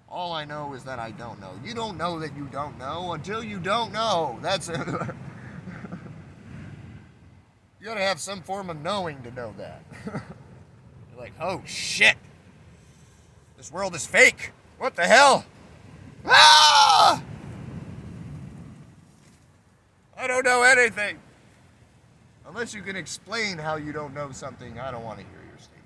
All I know is that I don't know. You don't know that you don't know until you don't know. That's it. You gotta have some form of knowing to know that. You're like, oh shit, this world is fake. What the hell? Ah! I don't know anything. Unless you can explain how you don't know something, I don't want to hear your statement.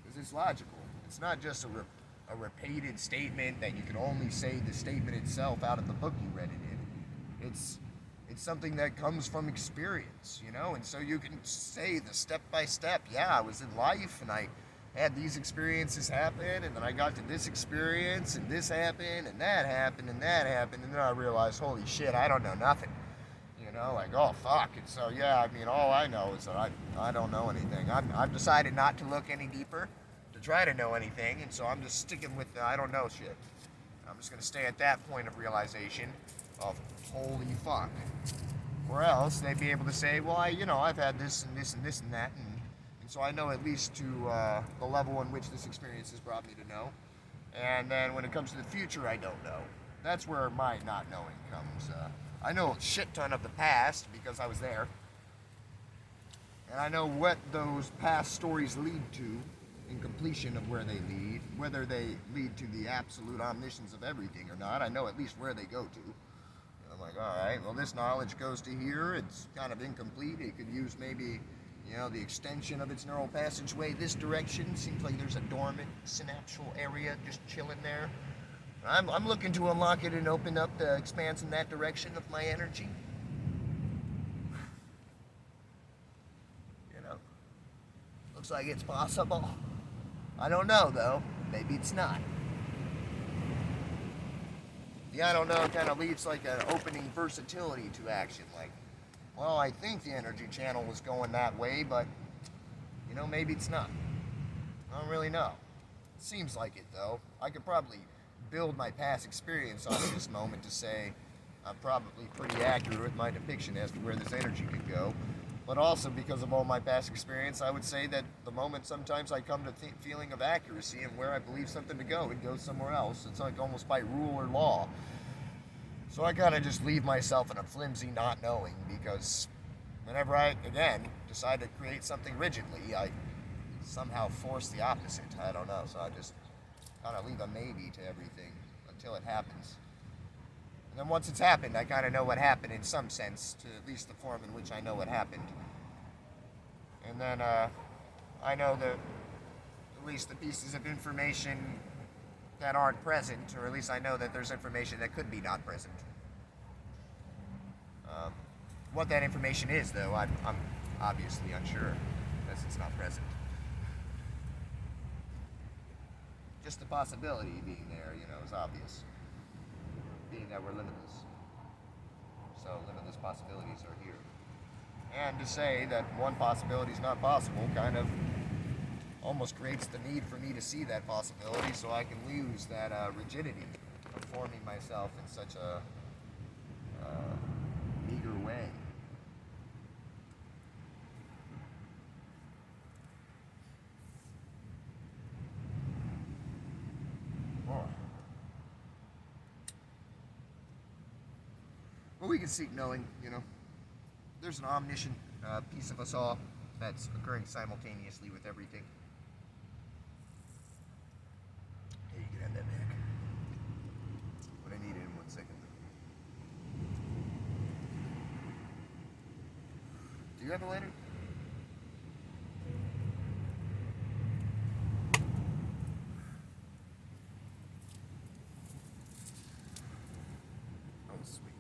Because it's logical. It's not just a repeated statement that you can only say the statement itself out of the book you read it in. It's something that comes from experience, you know, and so you can say the step by step. Yeah, I was in life and I had these experiences happen, and then I got to this experience, and this happened, and that happened, and that happened, and then I realized, holy shit, I don't know nothing. You know, like, oh fuck. And so, yeah, I mean, all I know is that I don't know anything. I've decided not to look any deeper, to try to know anything, and so I'm just sticking with the I don't know shit. I'm just gonna stay at that point of realization of holy fuck. Or else they'd be able to say, well, I've had this and this and this and that, and so I know at least to the level in which this experience has brought me to know. And then when it comes to the future, I don't know. That's where my not knowing comes. I know a shit ton of the past because I was there, and I know what those past stories lead to in completion of where they lead, whether they lead to the absolute omniscience of everything or not. I know at least where they go to. I'm like, all right, well, this knowledge goes to here. It's kind of incomplete. It could use maybe, the extension of its neural passageway this direction. Seems like there's a dormant synapsal area just chilling there. I'm looking to unlock it and open up the expanse in that direction of my energy. You know, looks like it's possible. I don't know, though. Maybe it's not. The I don't know kind of leaves like an opening versatility to action. Like, well, I think the energy channel was going that way, but, maybe it's not. I don't really know. It seems like it, though. I could probably build my past experience on this moment to say I'm probably pretty accurate with my depiction as to where this energy could go. But also, because of all my past experience, I would say that the moment sometimes I come to feeling of accuracy and where I believe something to go, it goes somewhere else. It's like almost by rule or law. So I kind of just leave myself in a flimsy not knowing, because whenever I, again, decide to create something rigidly, I somehow force the opposite. I don't know. So I just kind of leave a maybe to everything until it happens. And then once it's happened, I kind of know what happened in some sense, to at least the form in which I know what happened. And then I know that at least the pieces of information that aren't present, or at least I know that there's information that could be not present. What that information is, though, I'm obviously unsure, because it's not present. Just the possibility being there, is obvious. Being that we're limitless. So limitless possibilities are here. And to say that one possibility is not possible kind of almost creates the need for me to see that possibility, so I can lose that rigidity of forming myself in such a meager way. Oh. Well, we can seek knowing, There's an omniscient piece of us all that's occurring simultaneously with everything. Hey, you can have that back. What I need in 1 second. Do you have a lighter? Oh, sweet.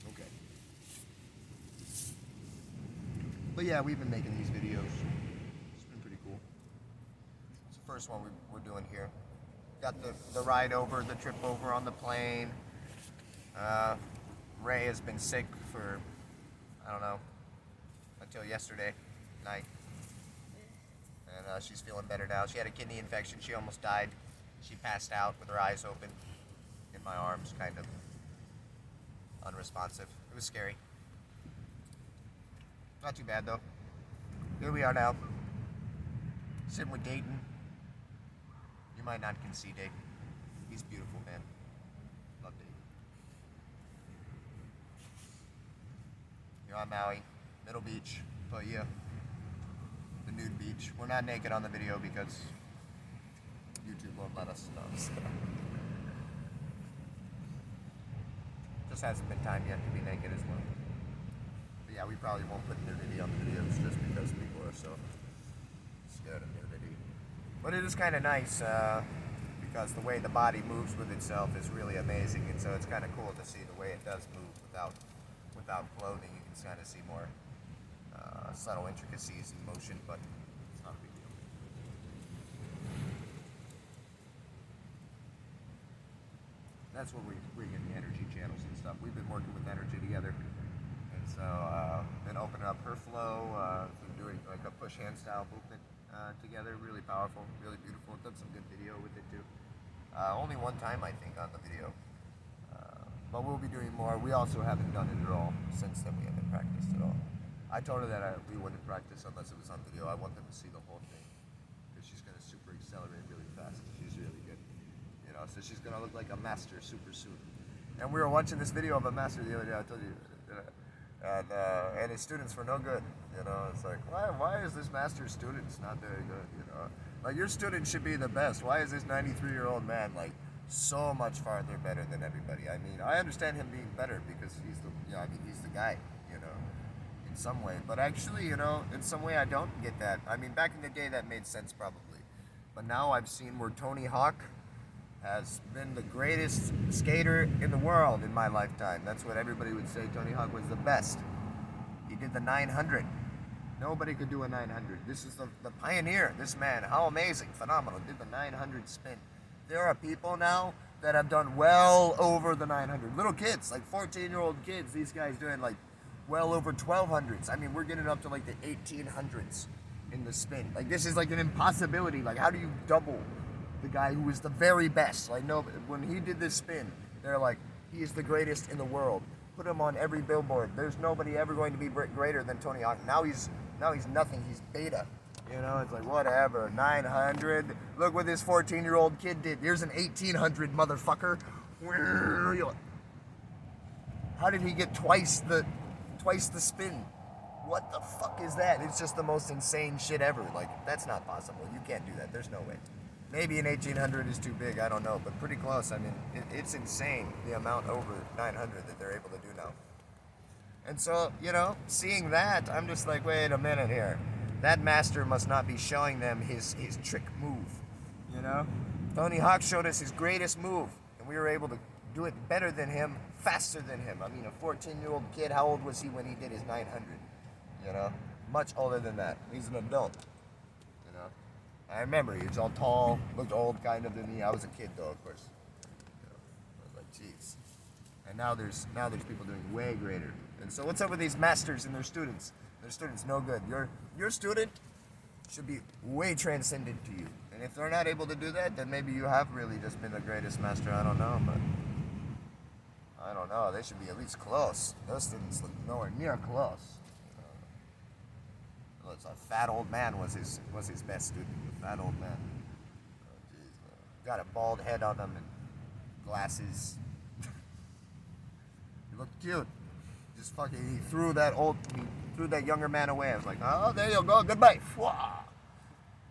Okay. But yeah, we've been making these videos. It's been pretty cool. It's the first one we're doing here. Got the ride over, the trip over on the plane. Ray has been sick for, I don't know, until yesterday night. And she's feeling better now. She had a kidney infection. She almost died. She passed out with her eyes open in my arms, kind of. unresponsive. It was scary. Not too bad though. Here we are now. Sitting with Dayton. You might not can see Dayton. He's beautiful, man. Love Dayton. You're on Maui, Middle Beach, but yeah, the nude beach. We're not naked on the video because YouTube won't let us. No, so. Just hasn't been time yet to be naked as well. But yeah, we probably won't put nudity on the videos just because people are so scared of nudity. But it is kind of nice because the way the body moves with itself is really amazing, and so it's kind of cool to see the way it does move without clothing. You can kind of see more subtle intricacies in motion, but it's not a big deal. That's where we get the energy channels and stuff. We've been working with energy together, and so been opening up her flow, been doing like a push hand style movement together. Really powerful, really beautiful. Done some good video with it too. Only one time I think on the video, but we'll be doing more. We also haven't done it at all since then. We haven't practiced at all. I told her that we wouldn't practice unless it was on video. I want them to see the whole thing because she's gonna super accelerate really fast. She's really good. So she's gonna look like a master super soon. And we were watching this video of a master the other day. I told you, and his students were no good. It's like why is this master's students not very good? Like your student should be the best. Why is this 93-year-old man like so much farther better than everybody? I mean, I understand him being better because he's the guy. In some way, but actually, in some way I don't get that. I mean, back in the day that made sense probably, but now I've seen where Tony Hawk has been the greatest skater in the world in my lifetime. That's what everybody would say. Tony Hawk was the best. He did the 900. Nobody could do a 900. This is the pioneer. This man, how amazing, phenomenal. Did the 900 spin. There are people now that have done well over the 900. Little kids, like 14-year-old kids. These guys doing like well over 1200s. I mean, we're getting up to like the 1800s in the spin. Like this is like an impossibility. Like how do you double the guy who is the very best? Like no, when he did this spin, they're like, he is the greatest in the world. Put him on every billboard. There's nobody ever going to be greater than Tony Hawk. Now he's nothing. He's beta. It's like whatever. 900. Look what this 14-year-old kid did. Here's an 1800 motherfucker. How did he get twice the spin? What the fuck is that? It's just the most insane shit ever. Like, that's not possible. You can't do that. There's no way. Maybe an 1800 is too big. I don't know. But pretty close. I mean, it's insane the amount over 900 that they're able to do now. And so, seeing that, I'm just like, wait a minute here. That master must not be showing them his trick move. Tony Hawk showed us his greatest move. And we were able to do it better than him, faster than him. I mean, a 14-year-old kid, how old was he when he did his 900? Much older than that. He's an adult. I remember he was all tall, looked old kind of to me. I was a kid though, of course. I was like, jeez. And now there's people doing way greater. And so what's up with these masters and their students? Their students no good. Your student should be way transcendent to you. And if they're not able to do that, then maybe you have really just been the greatest master. I don't know, but I don't know. They should be at least close. Those students look nowhere near close. It's a fat old man was his best student. A fat old man. Oh, geez, got a bald head on him and glasses. He looked cute. Just fucking, he threw that younger man away. I was like, oh, there you go, goodbye.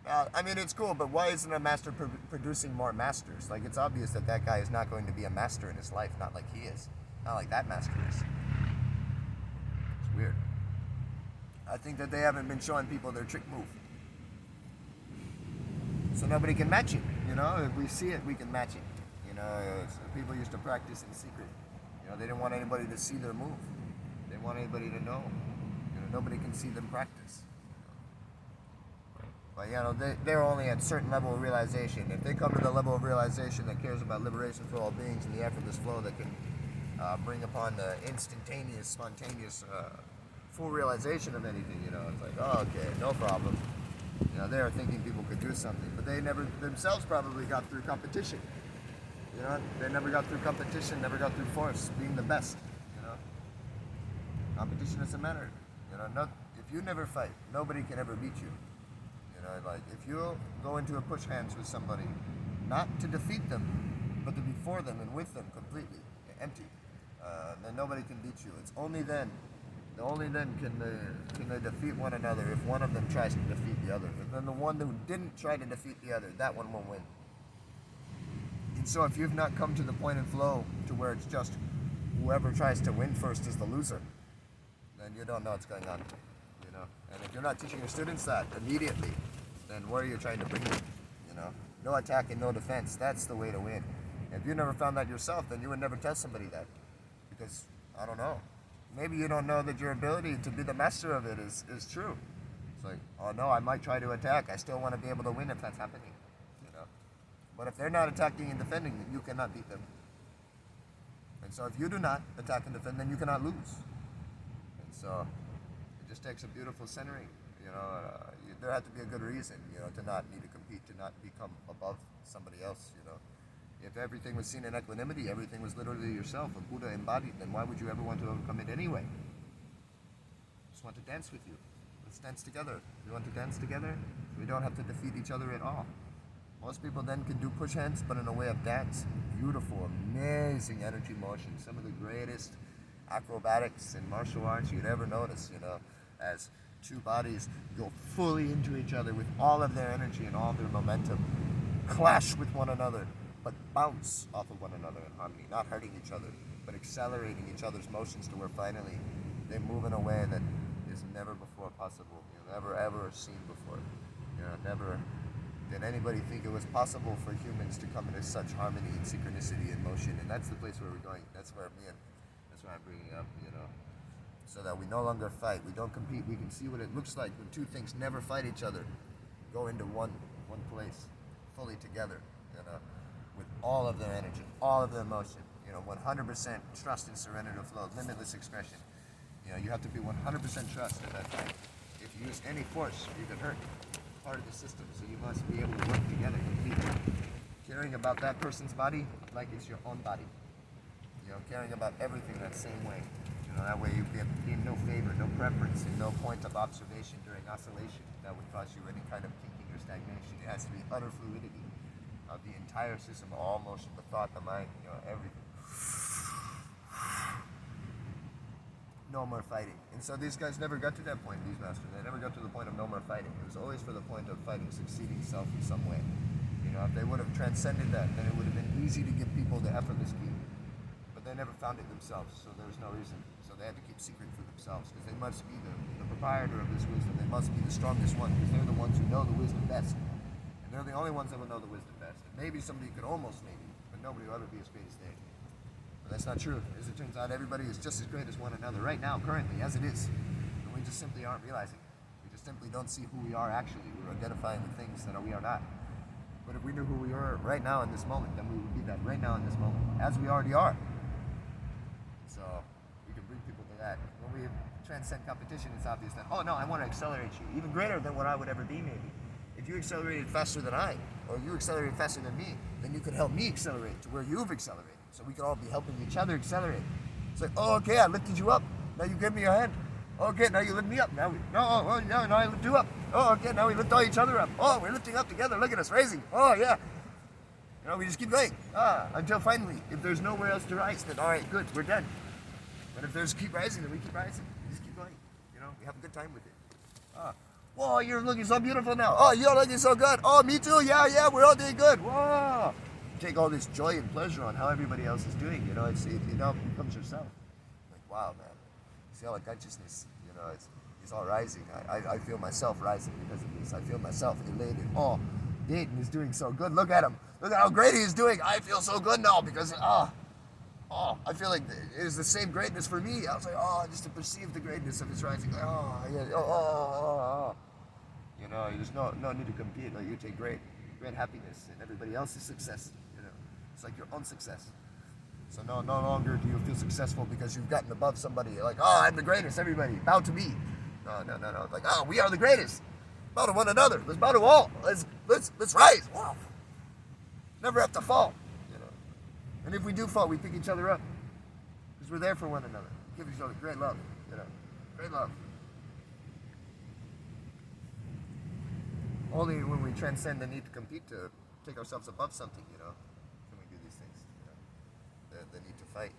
I mean, it's cool, but why isn't a master producing more masters? Like, it's obvious that guy is not going to be a master in his life, not like he is. Not like that master is. It's weird. I think that they haven't been showing people their trick move. So nobody can match it, If we see it, we can match it. People used to practice in secret. They didn't want anybody to see their move. They didn't want anybody to know. Nobody can see them practice. But, they're only at a certain level of realization. If they come to the level of realization that cares about liberation for all beings and the effortless flow that can bring upon the instantaneous, spontaneous, full realization of anything, it's like, oh, okay, no problem. They are thinking people could do something, but they never themselves probably got through competition. They never got through competition, never got through force, being the best. Competition doesn't matter. If you never fight, nobody can ever beat you. Like if you go into a push hands with somebody, not to defeat them, but to be for them and with them completely, empty, then nobody can beat you. It's only then can they defeat one another if one of them tries to defeat the other. And then the one who didn't try to defeat the other, that one will win. And so if you've not come to the point in flow to where it's just whoever tries to win first is the loser, then you don't know what's going on. And if you're not teaching your students that immediately, then where are you trying to bring them? No attack and no defense. That's the way to win. If you never found that yourself, then you would never tell somebody that. Because, I don't know. Maybe you don't know that your ability to be the master of it is true. It's like, oh no, I might try to attack. I still want to be able to win if that's happening. But if they're not attacking and defending, then you cannot beat them. And so if you do not attack and defend, then you cannot lose. And so it just takes a beautiful centering. There had to be a good reason, to not need to compete, to not become above somebody else. If everything was seen in equanimity, everything was literally yourself, a Buddha embodied, then why would you ever want to overcome it anyway? Just want to dance with you. Let's dance together. You want to dance together? We don't have to defeat each other at all. Most people then can do push hands, but in a way of dance. Beautiful, amazing energy motion. Some of the greatest acrobatics in martial arts you'd ever notice, as two bodies go fully into each other with all of their energy and all their momentum, clash with one another, but bounce off of one another in harmony, not hurting each other, but accelerating each other's motions to where finally they move in a way that is never before possible, never ever seen before. Never did anybody think it was possible for humans to come into such harmony and synchronicity and motion, and that's the place where we're going. That's where I'm bringing up, so that we no longer fight, we don't compete, we can see what it looks like when two things never fight each other, go into one place, fully together, with all of their energy, all of their emotion, 100% trust and surrender to flow, limitless expression. You have to be 100% trust at that time. If you use any force, you can hurt part of the system, so you must be able to work together completely. Caring about that person's body like it's your own body. Caring about everything that same way. That way you be in no favor, no preference, and no point of observation during oscillation that would cause you any kind of kinking or stagnation. It has to be utter fluidity of the entire system, all motion, the thought, the mind, everything. No more fighting. And so these guys never got to that point, these masters. They never got to the point of no more fighting. It was always for the point of fighting, succeeding self in some way. If they would have transcended that, then it would have been easy to give people the effortless key. But they never found it themselves, so there was no reason. So they had to keep secret for themselves, because they must be the proprietor of this wisdom. They must be the strongest one, because they're the ones who know the wisdom best. And they're the only ones that will know the wisdom best. And maybe somebody could almost maybe, but nobody will ever be as great as they. But that's not true. As it turns out, everybody is just as great as one another right now, currently, as it is. And we just simply aren't realizing it. We just simply don't see who we are actually. We're identifying with things that we are not. But if we knew who we were right now in this moment, then we would be that right now in this moment, as we already are. So we can bring people to that. When we transcend competition, it's obvious that, oh no, I want to accelerate you, even greater than what I would ever be maybe. If you accelerated faster than I, or you accelerated faster than me, then you could help me accelerate to where you've accelerated. So we could all be helping each other accelerate. It's like, oh, okay, I lifted you up. Now you give me your hand. Okay, now you lift me up. Now I lift you up. Oh, okay, now we lift all each other up. Oh, we're lifting up together. Look at us raising. Oh, yeah. We just keep going. Until finally, if there's nowhere else to rise, then all right, good, we're done. But if there's keep rising, then we keep rising. We just keep going. We have a good time with it. Whoa, you're looking so beautiful now. Oh, you're looking so good. Oh, me too. Yeah, we're all doing good. Whoa. You take all this joy and pleasure on how everybody else is doing. It now becomes yourself. Like, wow, man. See all the consciousness, it's all rising. I feel myself rising because of this. I feel myself elated. Oh, Dayton is doing so good. Look at him. Look at how great he is doing. I feel so good now because, I feel like it is the same greatness for me. I was like, just to perceive the greatness of his rising. There's no need to compete. Like, you take great happiness in everybody else's success. It's like your own success. So no longer do you feel successful because you've gotten above somebody. Like, I'm the greatest, everybody, bow to me. No. It's like, we are the greatest. Bow to one another. Let's bow to all. Let's rise. Wow. Never have to fall. And if we do fall, we pick each other up. Because we're there for one another. Give each other great love. You know, great love. Only when we transcend the need to compete to take ourselves above something, can we do these things. The need to fight,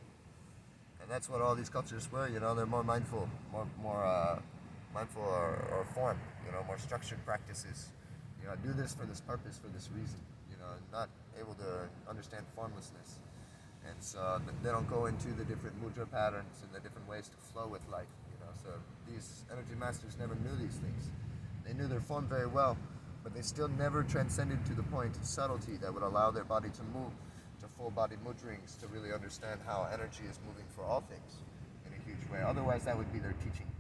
and that's what all these cultures were. They're more mindful, more mindful or form. More structured practices. Do this for this purpose, for this reason. Not able to understand formlessness, and so they don't go into the different mudra patterns and the different ways to flow with life. So these energy masters never knew these things. They knew their form very well, but they still never transcended to the point of subtlety that would allow their body to move to full body mudrings to really understand how energy is moving for all things in a huge way. Otherwise, that would be their teaching.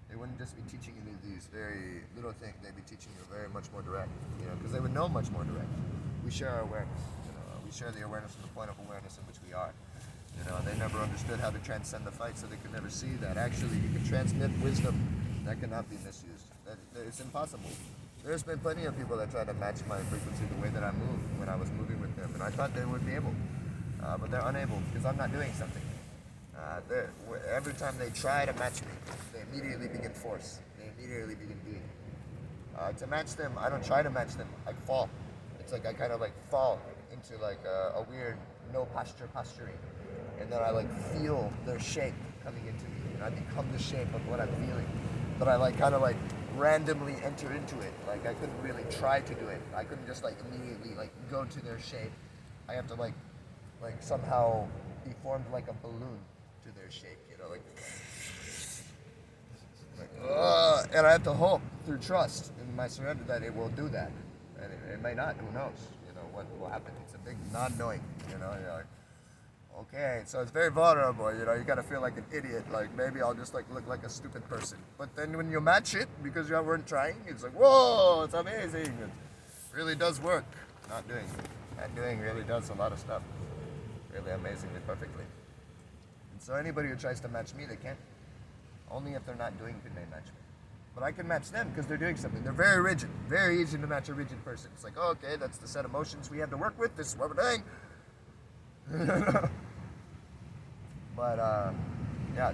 They wouldn't just be teaching you these very little things. They'd be teaching you very much more direct, because they would know much more direct. We share our awareness. We share the awareness from the point of awareness in which we are. They never understood how to transcend the fight, so they could never see that actually you can transmit wisdom that cannot be misused. It's impossible. There's been plenty of people that try to match my frequency the way that I move when I was moving with them, and I thought they would be able, but they're unable because I'm not doing something. Every time they try to match me, they immediately begin force. They immediately begin being. To match them, I don't try to match them. I fall. It's like I kind of fall into a weird no posturing, and then I feel their shape coming into me, and I become the shape of what I'm feeling. But I kind of randomly enter into it. I couldn't really try to do it. I couldn't just immediately go to their shape. I have to somehow be formed like a balloon to their shape. And I have to hope through trust in my surrender that it will do that, and it may not. Who knows? What will happen? It's a big non-knowing. You're like, okay, so it's very vulnerable. You got to feel like an idiot. Maybe I'll just look like a stupid person. But then when you match it because you weren't trying, it's whoa, it's amazing. It really does work. Not doing, and doing really does a lot of stuff, really amazingly perfectly. And so anybody who tries to match me, they can't. Only if they're not doing can they match me. But I can match them because they're doing something. They're very rigid. Very easy to match a rigid person. It's okay, that's the set of emotions we have to work with. This is what we're doing. But, yeah,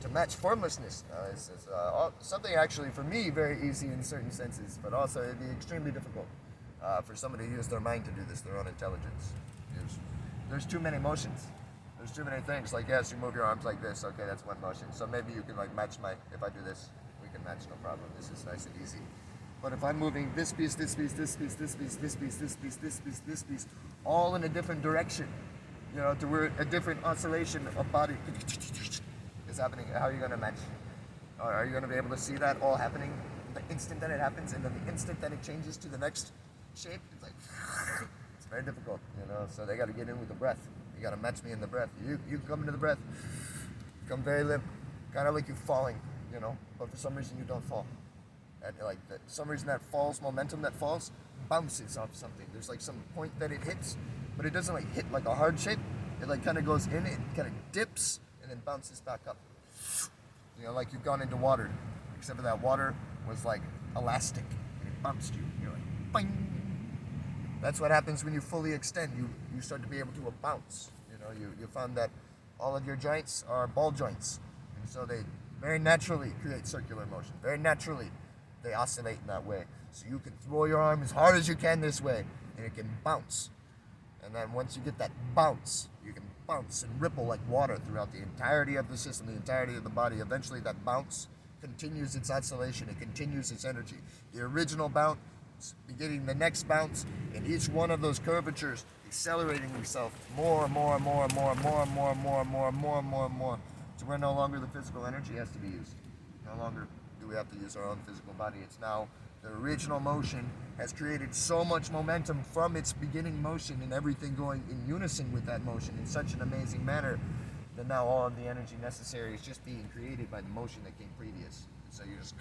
to match formlessness is something actually, for me, very easy in certain senses. But also, it'd be extremely difficult for somebody to use their mind to do this, their own intelligence. There's too many motions. There's too many things. Yes, you move your arms like this. Okay, that's one motion. So maybe you can match if I do this, we can match, no problem. This is nice and easy. But if I'm moving this piece, this piece, this piece, this piece, this piece, this piece, this piece, this piece, all in a different direction, to where a different oscillation of body is happening, how are you going to match? Or are you going to be able to see that all happening the instant that it happens, and then the instant that it changes to the next shape? It's very difficult, so they got to get in with the breath. You got to match me in the breath. You come into the breath, come very limp, kind of like you're falling, but for some reason you don't fall. And some reason that falls, momentum that falls, bounces off something. There's some point that it hits, but it doesn't hit like a hard shape. It kind of goes in, it kind of dips, and then bounces back up. Like you've gone into water, except for that water was elastic, and it bounced you. You're bang! That's what happens when you fully extend. You start to be able to bounce. You found that all of your joints are ball joints, and so they very naturally create circular motion. Very naturally, they oscillate in that way. So you can throw your arm as hard as you can this way, and it can bounce. And then once you get that bounce, you can bounce and ripple like water throughout the entirety of the system, the entirety of the body. Eventually, that bounce continues its oscillation. It continues its energy. The original bounce, beginning the next bounce, and each one of those curvatures accelerating himself more, more, more, more, more, more, more, more, more, more, more, to where no longer the physical energy has to be used. No longer do we have to use our own physical body. It's now the original motion has created so much momentum from its beginning motion, and everything going in unison with that motion in such an amazing manner that now all of the energy necessary is just being created by the motion that came previous. So you're just